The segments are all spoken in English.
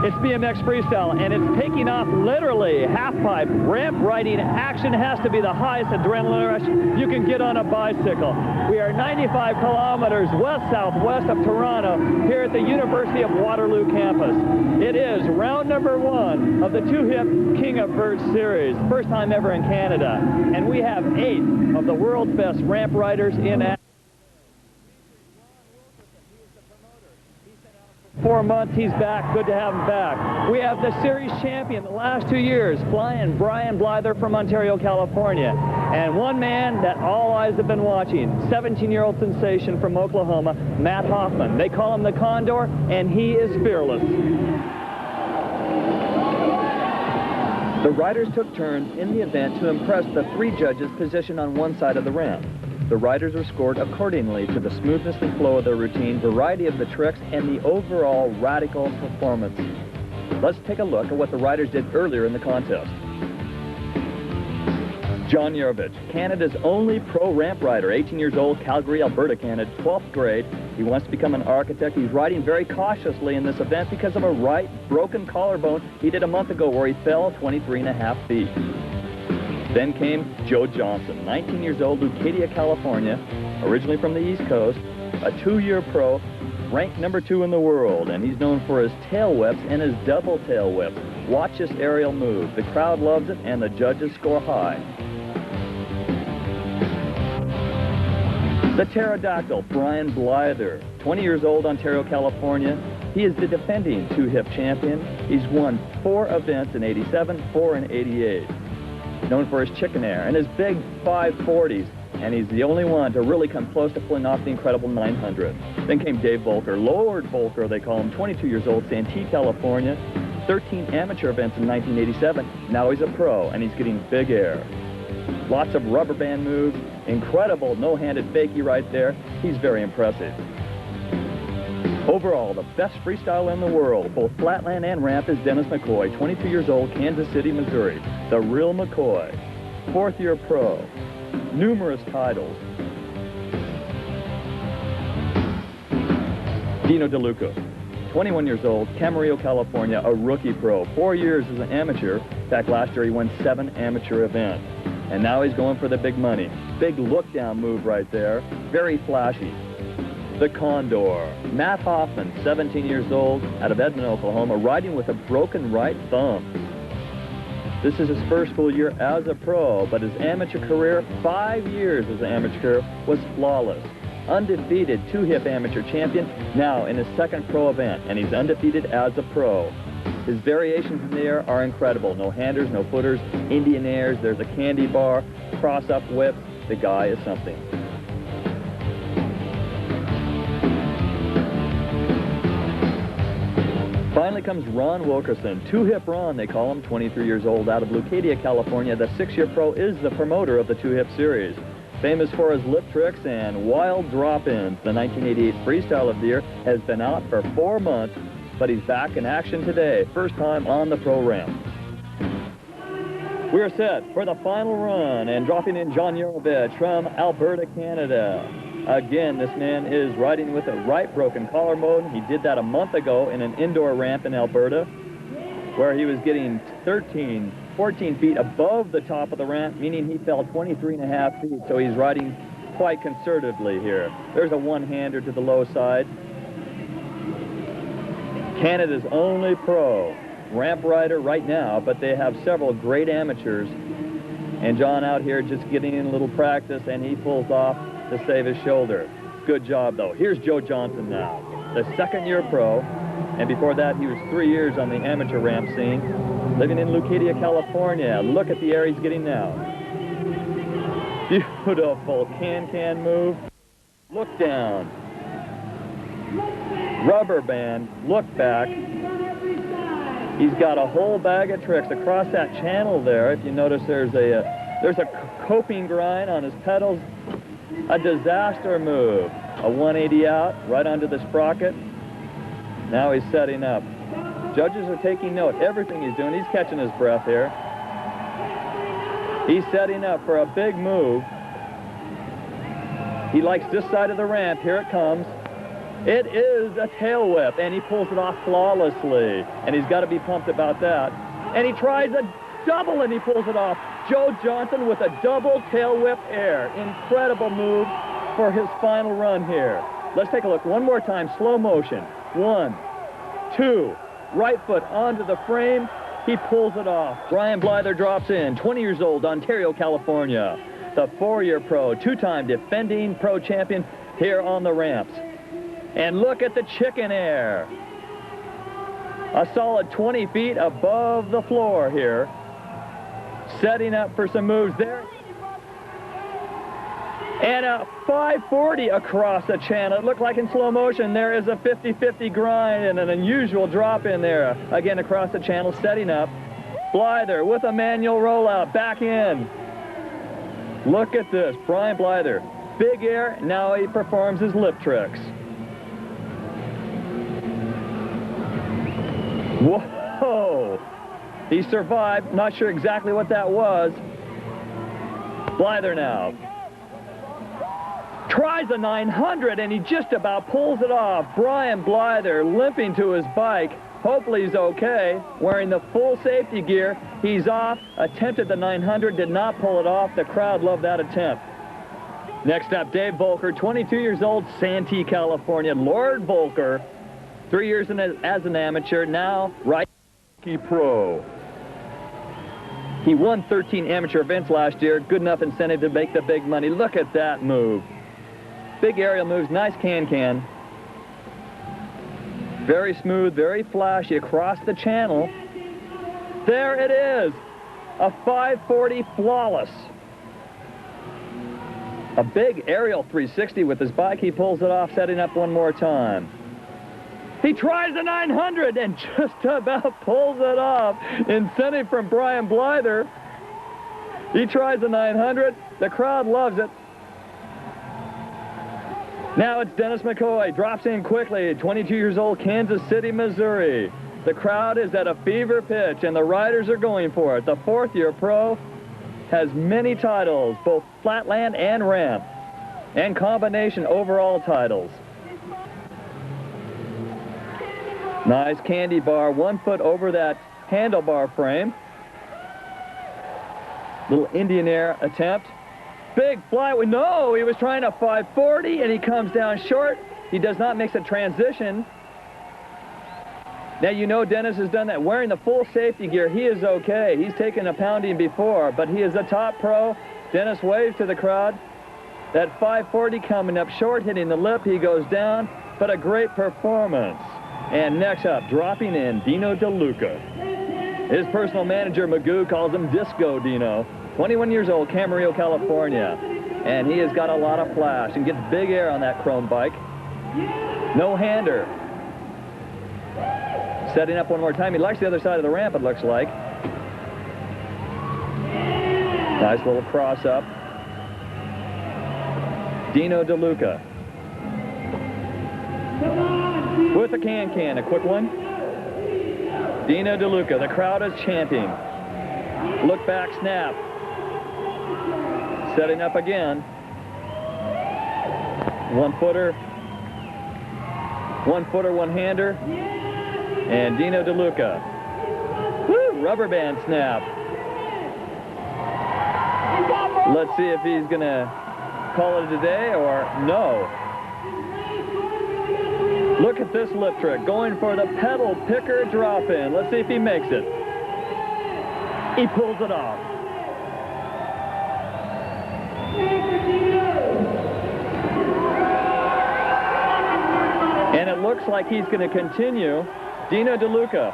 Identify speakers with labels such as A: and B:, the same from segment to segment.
A: It's BMX freestyle, and it's taking off literally. Half-pipe, ramp riding action has to be the highest adrenaline rush you can get on a bicycle. We are 95 kilometers west-southwest of Toronto here at the University of Waterloo campus. It is round number 1 of the two-hip King of Vert series, first time ever in Canada. And we have 8 of the world's best ramp riders in action. 4 months, he's back. Good to have him back. We have the series champion the last 2 years, flying Brian Blyther from Ontario, California. And one man that all eyes have been watching, 17-year-old sensation from Oklahoma, Matt Hoffman. They call him the Condor, and he is fearless. The riders took turns in the event to impress the 3 judges positioned on one side of the ramp. The riders were scored accordingly to the smoothness and flow of their routine, variety of the tricks, and the overall radical performance. Let's take a look at what the riders did earlier in the contest. John Yerovich, Canada's only pro ramp rider, 18 years old, Calgary, Alberta, Canada, 12th grade. He wants to become an architect. He's riding very cautiously in this event because of a right broken collarbone he did a month ago where he fell 23.5 feet. Then came Joe Johnson, 19 years old, Leucadia, California, originally from the East Coast, a 2-year pro, ranked number 2 in the world, and he's known for his tail whips and his double tail whip. Watch this aerial move. The crowd loves it, and the judges score high. The pterodactyl, Brian Blyther, 20 years old, Ontario, California. He is the defending two-hip champion. He's won 4 events in '87, 4 in '88. Known for his chicken air and his big 540s, and he's the only one to really come close to pulling off the incredible 900. Then came Dave Volker, Lord Volker they call him, 22 years old, Santee, California, 13 amateur events in 1987. Now he's a pro, and he's getting big air. Lots of rubber band moves, incredible no-handed fakie right there. He's very impressive. Overall, the best freestyle in the world, both flatland and ramp, is Dennis McCoy, 22 years old, Kansas City, Missouri. The real McCoy. 4th-year pro. Numerous titles. Dino DeLuca, 21 years old, Camarillo, California, a rookie pro. 4 years as an amateur. In fact, last year he won 7 amateur events. And now he's going for the big money. Big look-down move right there. Very flashy. The Condor, Matt Hoffman, 17 years old, out of Edmond, Oklahoma, riding with a broken right thumb. This is his first full year as a pro, but his amateur career, 5 years as an amateur, was flawless. Undefeated 2-hip amateur champion, now in his 2nd pro event, and he's undefeated as a pro. His variations in the air are incredible. No handers, no footers, Indian airs, there's a candy bar, cross-up whip. The guy is something. Finally comes Ron Wilkerson, 2-hip Ron, they call him, 23 years old, out of Leucadia, California. The 6-year pro is the promoter of the 2-hip series. Famous for his lip tricks and wild drop-ins. The 1988 Freestyle of the Year has been out for 4 months, but he's back in action today, first time on the pro ramp. We're set for the final run, and dropping in John Yerovich from Alberta, Canada. Again, this man is riding with a right broken collarbone. He did that a month ago in an indoor ramp in Alberta, where he was getting 13, 14 feet above the top of the ramp, meaning he fell 23.5 feet, so he's riding quite conservatively here. There's a one-hander to the low side. Canada's only pro ramp rider right now, but they have several great amateurs. And John out here just getting in a little practice, and he pulls off to save his shoulder. Good job, though. Here's Joe Johnson now, the 2nd-year pro, and before that he was 3 years on the amateur ramp scene, living in Leucadia, California. Look at the air he's getting now. Beautiful can-can move. Look down. Rubber band, look back. He's got a whole bag of tricks across that channel there. If you notice, there's a coping grind on his pedals. A disaster move. A 180 out, right onto the sprocket. Now he's setting up. Judges are taking note. Everything he's doing, he's catching his breath here. He's setting up for a big move. He likes this side of the ramp. Here it comes. It is a tail whip, and he pulls it off flawlessly. And he's got to be pumped about that. And he tries a double, and he pulls it off. Joe Johnson with a double tail whip air. Incredible move for his final run here. Let's take a look one more time, slow motion. 1, 2, right foot onto the frame. He pulls it off. Brian Blyther drops in, 20 years old, Ontario, California. The 4-year pro, 2-time defending pro champion here on the ramps. And look at the chicken air. A solid 20 feet above the floor here. Setting up for some moves there. And a 540 across the channel. It looked like in slow motion there is a 50-50 grind and an unusual drop in there. Again across the channel, setting up. Blyther with a manual rollout, back in. Look at this, Brian Blyther. Big air, now he performs his lip tricks. Whoa! He survived, not sure exactly what that was. Blyther now. Tries a 900 and he just about pulls it off. Brian Blyther limping to his bike. Hopefully he's okay. Wearing the full safety gear. He's off. Attempted the 900, did not pull it off. The crowd loved that attempt. Next up, Dave Volker, 22 years old, Santee, California. Lord Volker, 3 years as an amateur, now rookie pro. He won 13 amateur events last year. Good enough incentive to make the big money. Look at that move. Big aerial moves, nice can-can. Very smooth, very flashy across the channel. There it is, a 540 flawless. A big aerial 360 with his bike. He pulls it off, setting up one more time. He tries the 900 and just about pulls it off. Incentive from Brian Blyther. He tries the 900. The crowd loves it. Now it's Dennis McCoy, drops in quickly, 22 years old, Kansas City, Missouri. The crowd is at a fever pitch, and the riders are going for it. The 4th-year pro has many titles, both flatland and ramp, and combination overall titles. Nice candy bar, 1 foot over that handlebar frame. Little Indian air attempt. Big fly, no, he was trying a 540 and he comes down short. He does not mix a transition. Now you know Dennis has done that. Wearing the full safety gear, he is okay. He's taken a pounding before, but he is a top pro. Dennis waves to the crowd. That 540 coming up short, hitting the lip, he goes down, but a great performance. And next up, dropping in, Dino DeLuca. His personal manager, Magoo, calls him Disco Dino. 21 years old, Camarillo, California. And he has got a lot of flash and gets big air on that chrome bike. No-hander. Setting up one more time. He likes the other side of the ramp, it looks like. Nice little cross-up. Dino DeLuca. With a can-can, a quick one. Dino DeLuca, the crowd is chanting. Look back, snap. Setting up again. One-footer, one-hander. And Dino DeLuca. Woo, rubber band snap. Let's see if he's going to call it a day or no. Look at this lip trick, going for the pedal picker drop-in. Let's see if he makes it. He pulls it off. And it looks like he's going to continue. Dino DeLuca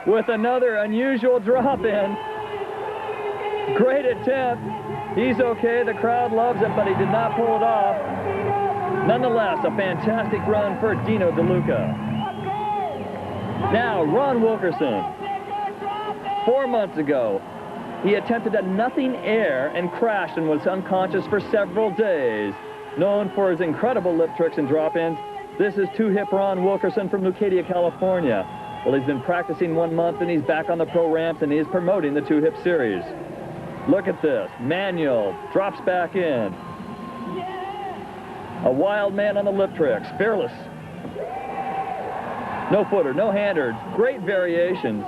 A: with another unusual drop-in. Great attempt. He's okay. The crowd loves it, but he did not pull it off. Nonetheless, a fantastic run for Dino DeLuca. Now, Ron Wilkerson. 4 months ago, he attempted a nothing air and crashed and was unconscious for several days. Known for his incredible lip tricks and drop-ins, this is two-hip Ron Wilkerson from Leucadia, California. Well, he's been practicing 1 month and he's back on the pro ramps and he is promoting the two-hip series. Look at this, manual, drops back in. A wild man on the lip tricks, fearless. No footer, no hander, great variations.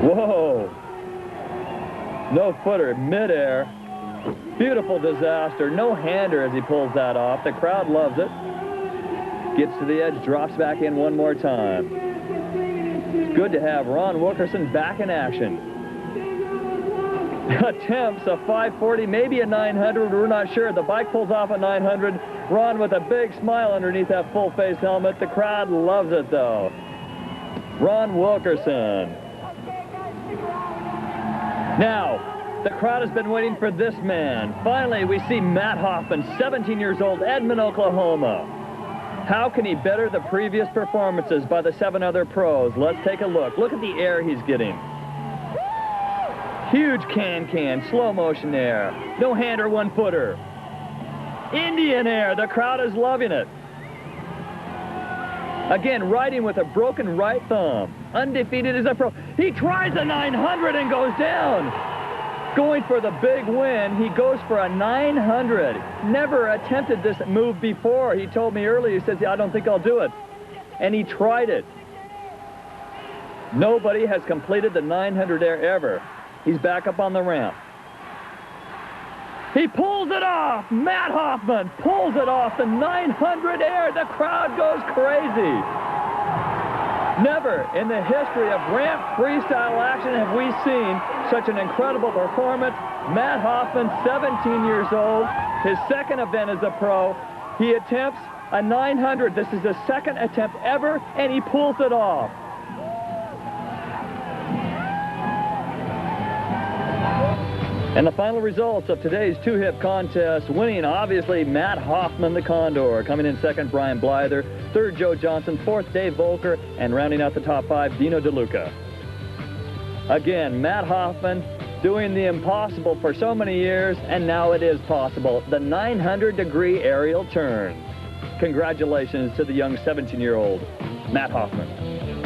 A: Whoa. No footer, midair. Beautiful disaster, no hander as he pulls that off. The crowd loves it. Gets to the edge, drops back in one more time. It's good to have Ron Wilkerson back in action. Attempts a 540, maybe a 900, we're not sure. The bike pulls off a 900. Ron with a big smile underneath that full face helmet. The crowd loves it though. Ron Wilkerson. Now, the crowd has been waiting for this man. Finally, we see Matt Hoffman, 17 years old, Edmond, Oklahoma. How can he better the previous performances by the 7 other pros? Let's take a look. Look at the air he's getting. Huge can-can, slow motion air. No hander, one footer. Indian air, the crowd is loving it. Again, riding with a broken right thumb. Undefeated as a pro. He tries a 900 and goes down. Going for the big win, he goes for a 900. Never attempted this move before. He told me earlier, he says, I don't think I'll do it. And he tried it. Nobody has completed the 900 air ever. He's back up on the ramp. He pulls it off. Matt Hoffman pulls it off. The 900 air. The crowd goes crazy. Never in the history of ramp freestyle action have we seen such an incredible performance. Matt Hoffman, 17 years old, his second event as a pro. He attempts a 900. This is his second attempt ever, and he pulls it off. And the final results of today's two-hip contest, winning obviously Matt Hoffman, the Condor. Coming in second, Brian Blyther. Third, Joe Johnson. Fourth, Dave Volker. And rounding out the top 5, Dino DeLuca. Again, Matt Hoffman doing the impossible for so many years, and now it is possible. The 900-degree aerial turn. Congratulations to the young 17-year-old Matt Hoffman.